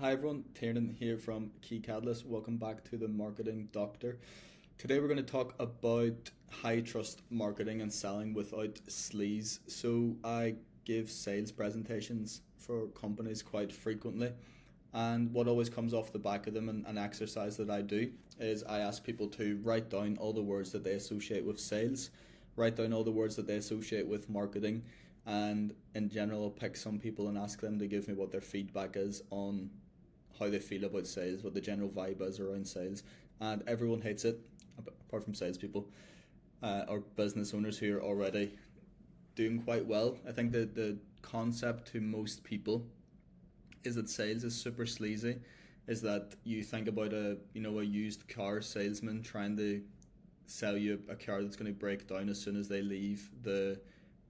Hi everyone, Tiernan here from Key Catalyst. Welcome back to the Marketing Doctor. Today we're going to talk about high trust marketing and selling without sleaze. So I give sales presentations for companies quite frequently, and what always comes off the back of them, and an exercise that I do, is I ask people to write down all the words that they associate with sales, write down all the words that they associate with marketing, and in general I'll pick some people and ask them to give me what their feedback is on how they feel about sales, what the general vibe is around sales, and everyone hates it apart from salespeople or business owners who are already doing quite well. I think that the concept to most people is that sales is super sleazy. Is that you think about a used car salesman trying to sell you a car that's going to break down as soon as they leave the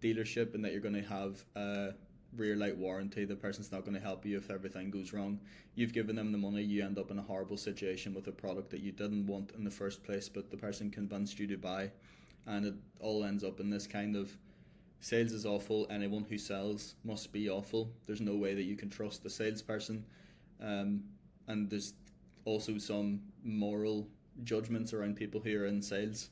dealership, and that you're going to have a rear light warranty. The person's not going to help you if everything goes wrong. You've given them the money, you end up in a horrible situation with a product that you didn't want in the first place, but the person convinced you to buy, and it all ends up in this kind of sales is awful, anyone who sells must be awful, there's no way that you can trust the salesperson, and there's also some moral judgments around people who are in sales.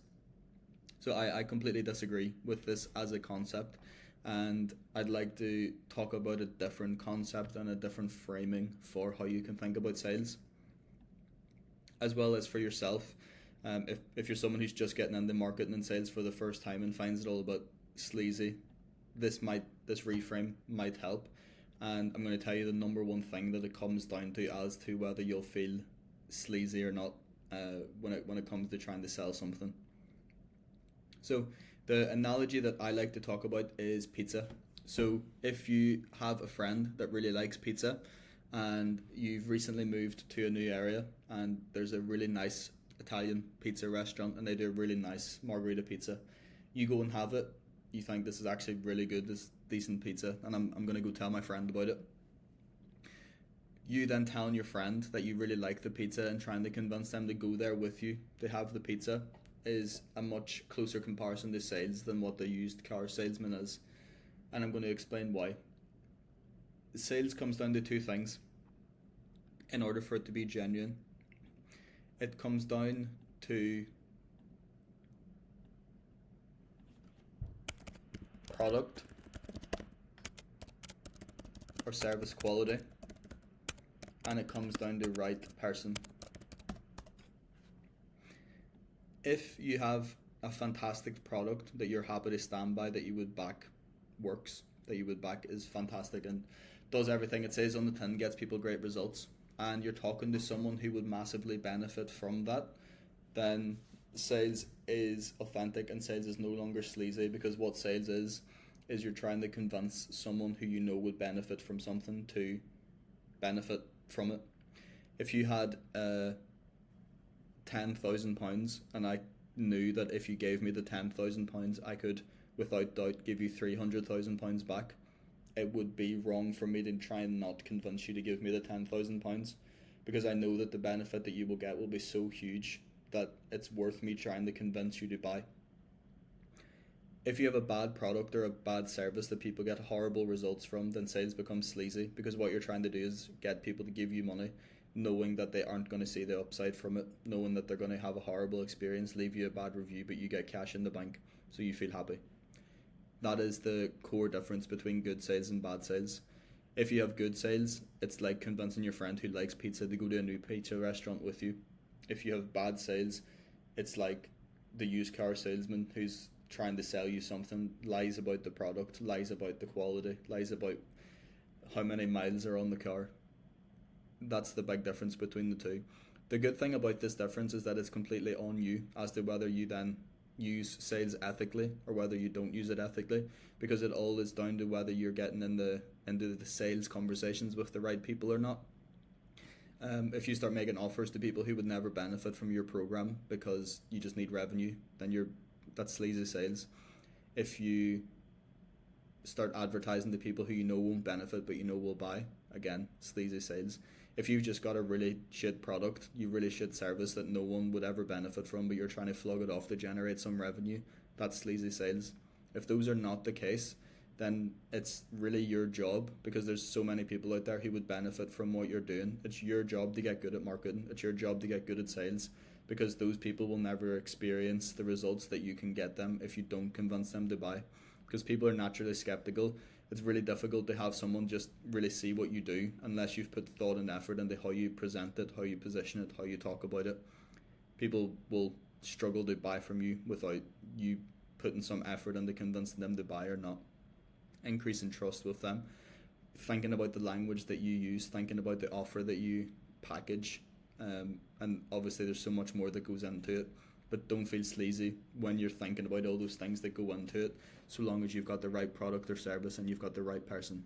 So I completely disagree with this as a concept, and I'd like to talk about a different concept and a different framing for how you can think about sales, as well as for yourself. If you're someone who's just getting into marketing and sales for the first time and finds it all about sleazy, this reframe might help. And I'm going to tell you the number one thing that it comes down to as to whether you'll feel sleazy or not when it comes to trying to sell something. So the analogy that I like to talk about is pizza. So if you have a friend that really likes pizza and you've recently moved to a new area and there's a really nice Italian pizza restaurant and they do a really nice margherita pizza, you go and have it, you think this is actually really good, this decent pizza, and I'm going to go tell my friend about it. You then telling your friend that you really like the pizza and trying to convince them to go there with you to have the pizza is a much closer comparison to sales than what the used car salesman is. And I'm going to explain why. Sales comes down to two things in order for it to be genuine. It comes down to product or service quality, and it comes down to right person. If you have a fantastic product that you're happy to stand by, that you would back works, that you would back is fantastic and does everything it says on the tin, gets people great results, and you're talking to someone who would massively benefit from that, then sales is authentic and sales is no longer sleazy, because what sales is you're trying to convince someone who you know would benefit from something to benefit from it. If you had £10,000 and I knew that if you gave me the £10,000 I could without doubt give you £300,000 back, it would be wrong for me to try and not convince you to give me the £10,000, because I know that the benefit that you will get will be so huge that it's worth me trying to convince you to buy. If you have a bad product or a bad service that people get horrible results from, then sales becomes sleazy, because what you're trying to do is get people to give you money knowing that they aren't going to see the upside from it, knowing that they're going to have a horrible experience, leave you a bad review, but you get cash in the bank, so you feel happy. That is the core difference between good sales and bad sales. If you have good sales, it's like convincing your friend who likes pizza to go to a new pizza restaurant with you. If you have bad sales, it's like the used car salesman who's trying to sell you something, lies about the product, lies about the quality, lies about how many miles are on the car. That's the big difference between the two. The good thing about this difference is that it's completely on you as to whether you then use sales ethically or whether you don't use it ethically, because it all is down to whether you're getting into the sales conversations with the right people or not. If you start making offers to people who would never benefit from your program because you just need revenue, then that's sleazy sales. If you start advertising to people who you know won't benefit but you know will buy, again, sleazy sales. If you've just got a really shit product, you really shit service that no one would ever benefit from, but you're trying to flog it off to generate some revenue, that's sleazy sales. If those are not the case, then it's really your job, because there's so many people out there who would benefit from what you're doing. It's your job to get good at marketing. It's your job to get good at sales, because those people will never experience the results that you can get them if you don't convince them to buy. Because people are naturally skeptical. It's really difficult to have someone just really see what you do unless you've put thought and effort into how you present it, how you position it, how you talk about it. People will struggle to buy from you without you putting some effort into convincing them to buy or not. Increasing trust with them, thinking about the language that you use, thinking about the offer that you package, and obviously there's so much more that goes into it, but don't feel sleazy when you're thinking about all those things that go into it, so long as you've got the right product or service and you've got the right person.